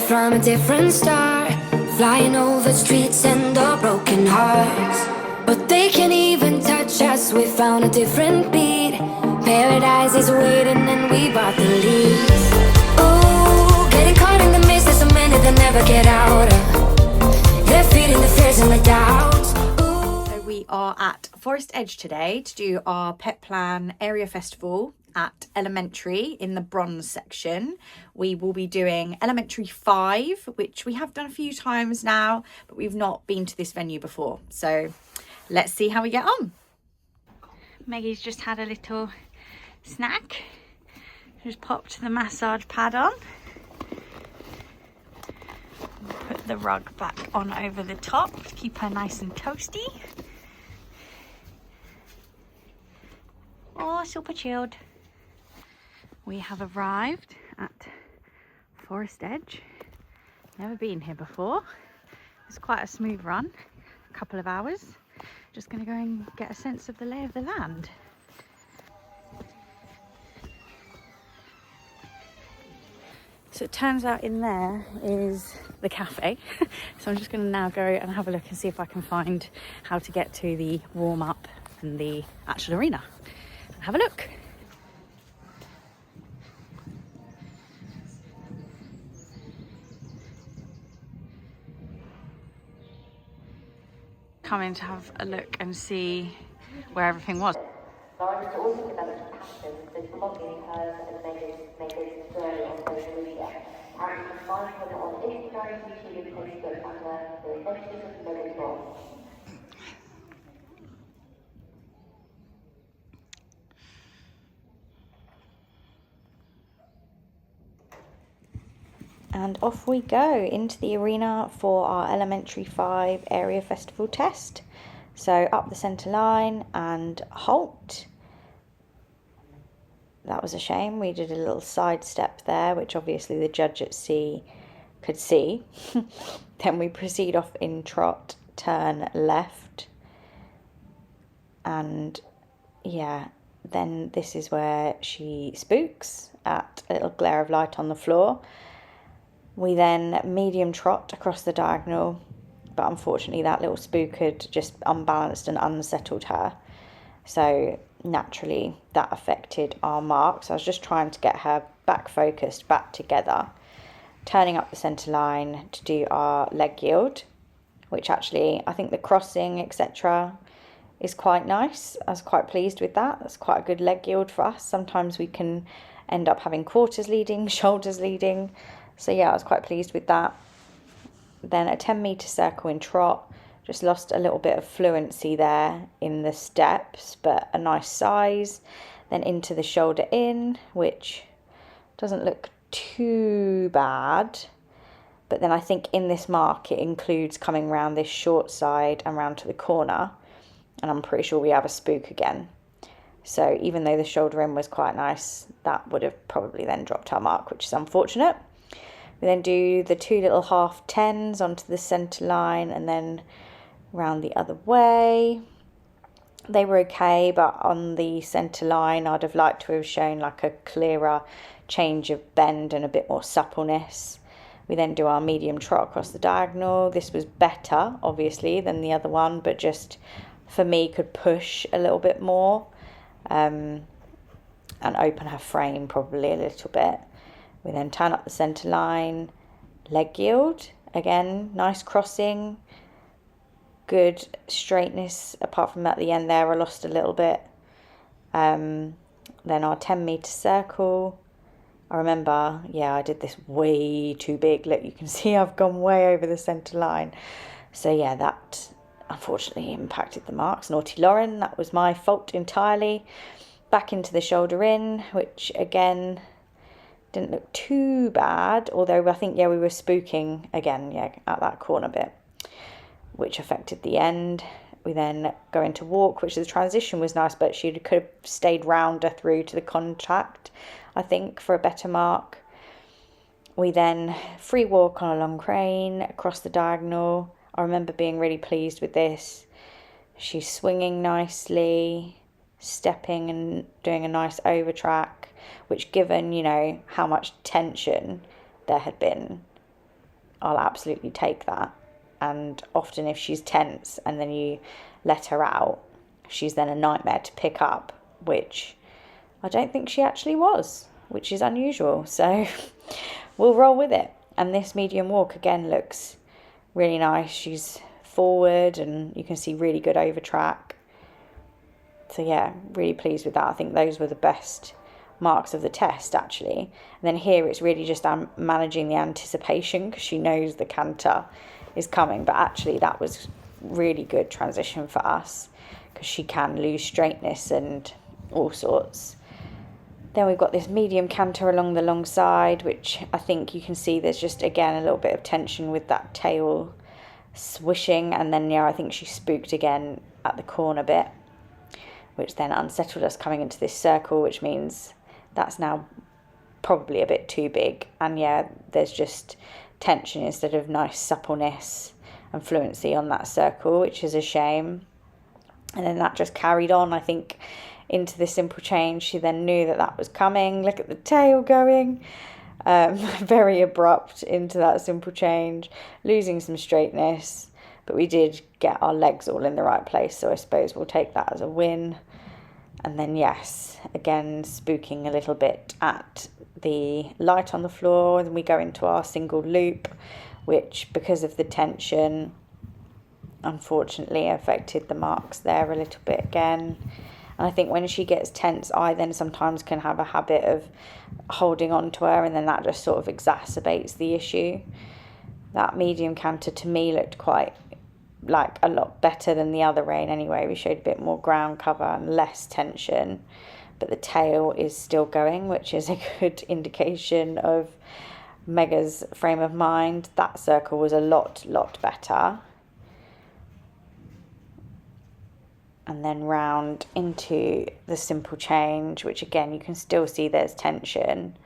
from a different star, flying over streets and the broken hearts. But they can't even touch us, we found a different beat. Paradise is waiting and we bought the lead. Ooh, getting caught in the mist, there's so many that never get out of. They're feeding the fears and the doubts. So we are at Forest Edge today to do our Pet Plan Area Festival at Elementary in the bronze section. We will be doing Elementary 5, which we have done a few times now, but we've not been to this venue before. So let's see how we get on. Maggie's just had a little snack. Just popped the massage pad on. Put the rug back on over the top to keep her nice and toasty. Oh, super chilled. We have arrived at Forest Edge. Never been here before. It's quite a smooth run, a couple of hours. Just going to go and get a sense of the lay of the land. So it turns out in there is the cafe. So I'm just going to now go and have a look and see if I can find how to get to the warm up and the actual arena. Have a look. Coming to have a look and see where everything was. Lauren has also developed a passion for vlogging hers and Megan's journey on social media. And you can find her on Instagram, YouTube and Facebook under The Adventures of Megatron. And off we go into the arena for our Elementary 5 Area Festival test. So up the centre line and halt. That was a shame. We did a little side step there, which obviously the judge at sea could see. Then we proceed off in trot, turn left. And yeah, then this is where she spooks at a little glare of light on the floor. We then medium trot across the diagonal, but unfortunately that little spook had just unbalanced and unsettled her. So naturally that affected our marks. I was just trying to get her back focused, back together. Turning up the centre line to do our leg yield, which actually I think the crossing, etc. is quite nice. I was quite pleased with that. That's quite a good leg yield for us. Sometimes we can end up having quarters leading, shoulders leading. So yeah, I was quite pleased with that. Then a 10-metre circle in trot. Just lost a little bit of fluency there in the steps, but a nice size. Then into the shoulder in, which doesn't look too bad. But then I think in this mark, it includes coming round this short side and round to the corner. And I'm pretty sure we have a spook again. So even though the shoulder in was quite nice, that would have probably then dropped our mark, which is unfortunate. We then do the 2 little half 10s onto the centre line and then round the other way. They were okay, but on the centre line I'd have liked to have shown like a clearer change of bend and a bit more suppleness. We then do our medium trot across the diagonal. This was better obviously than the other one, but just for me could push a little bit more and open her frame probably a little bit. We then turn up the centre line, leg yield, again, nice crossing, good straightness, apart from at the end there I lost a little bit. Then our 10-metre circle, I remember, yeah, I did this way too big. Look, you can see I've gone way over the centre line. So yeah, that unfortunately impacted the marks. Naughty Lauren, that was my fault entirely. Back into the shoulder in, which again didn't look too bad, although I think, yeah, we were spooking again, yeah, at that corner bit, which affected the end. We then go into walk, which the transition was nice, but she could have stayed rounder through to the contact, I think, for a better mark. We then free walk on a long crane across the diagonal. I remember being really pleased with this. She's swinging nicely, stepping and doing a nice over track, which given, you know, how much tension there had been, I'll absolutely take that. And often if she's tense and then you let her out, she's then a nightmare to pick up, which I don't think she actually was, which is unusual. So we'll roll with it. And this medium walk again looks really nice. She's forward and you can see really good over track. So yeah, really pleased with that. I think those were the best marks of the test actually. And then here it's really just managing the anticipation because she knows the canter is coming, but actually that was really good transition for us because she can lose straightness and all sorts. Then we've got this medium canter along the long side, which I think you can see there's just again a little bit of tension with that tail swishing, and then I think she spooked again at the corner bit, which then unsettled us coming into this circle, which means that's now probably a bit too big. And there's just tension instead of nice suppleness and fluency on that circle, which is a shame. And then that just carried on, I think, into the simple change. She then knew that was coming. Look at the tail going. Very abrupt into that simple change, losing some straightness, but we did get our legs all in the right place, so I suppose we'll take that as a win. And then yes, again spooking a little bit at the light on the floor, and we go into our single loop, which because of the tension unfortunately affected the marks there a little bit again. And I think when she gets tense, I then sometimes can have a habit of holding on to her, and then that just sort of exacerbates the issue. That medium canter to me looked quite like a lot better than the other rein anyway. We showed a bit more ground cover and less tension, but the tail is still going, which is a good indication of Mega's frame of mind. That circle was a lot better. And then round into the simple change, which again you can still see there's tension.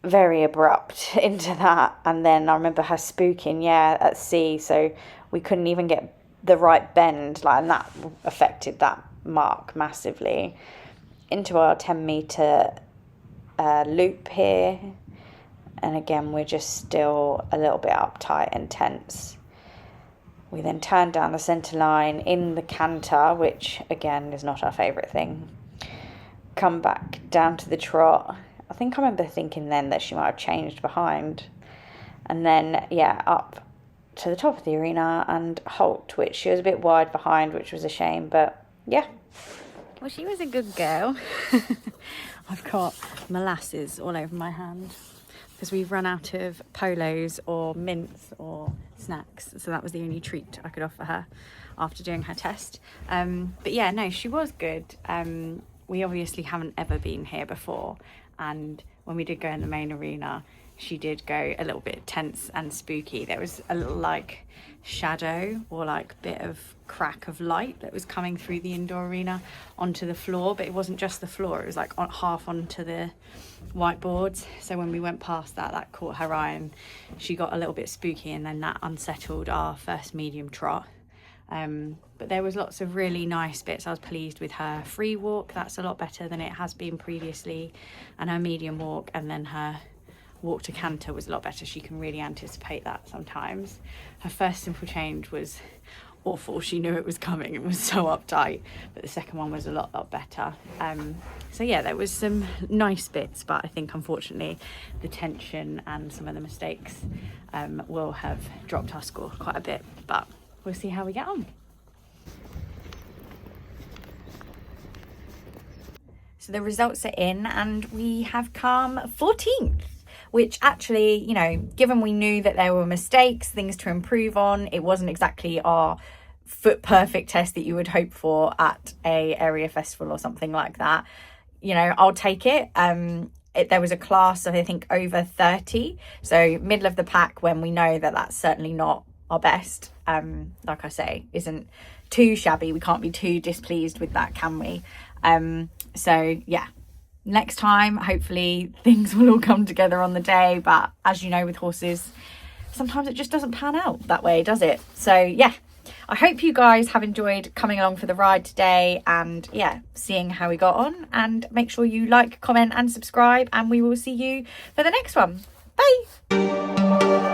Very abrupt into that. And then I remember her spooking at sea, so we couldn't even get the right bend, and that affected that mark massively. Into our 10-meter loop here, and again we're just still a little bit uptight and tense. We then turn down the centre line in the canter, which again is not our favourite thing. Come back down to the trot. I think I remember thinking then that she might have changed behind. And then, up to the top of the arena and halt, which she was a bit wide behind, which was a shame, but yeah. Well, she was a good girl. I've got molasses all over my hand because we've run out of polos or mints or snacks, so that was the only treat I could offer her after doing her test. But yeah, no, she was good. We obviously haven't ever been here before, and when we did go in the main arena, she did go a little bit tense and spooky. There was a little shadow or bit of crack of light that was coming through the indoor arena onto the floor, but it wasn't just the floor, it was half onto the whiteboards. So when we went past that caught her eye and she got a little bit spooky, and then that unsettled our first medium trot. But there was lots of really nice bits. I was pleased with her free walk. That's a lot better than it has been previously, and her medium walk, and then her walk to canter was a lot better. She can really anticipate that sometimes. Her first simple change was awful. She knew it was coming. It was so uptight, but the second one was a lot better. So yeah, there was some nice bits, but I think unfortunately the tension and some of the mistakes will have dropped our score quite a bit, but we'll see how we get on. So the results are in and we have come 14th, which actually, given we knew that there were mistakes, things to improve on, it wasn't exactly our foot perfect test that you would hope for at a area festival or something like that. I'll take it. There was a class of, I think, over 30. So middle of the pack, when we know that that's certainly not our best, like I say, isn't too shabby. We can't be too displeased with that, can we? So yeah, next time, hopefully things will all come together on the day. But as you know, with horses, sometimes it just doesn't pan out that way, does it? So yeah, I hope you guys have enjoyed coming along for the ride today and seeing how we got on. And make sure you like, comment and subscribe, and we will see you for the next one. Bye.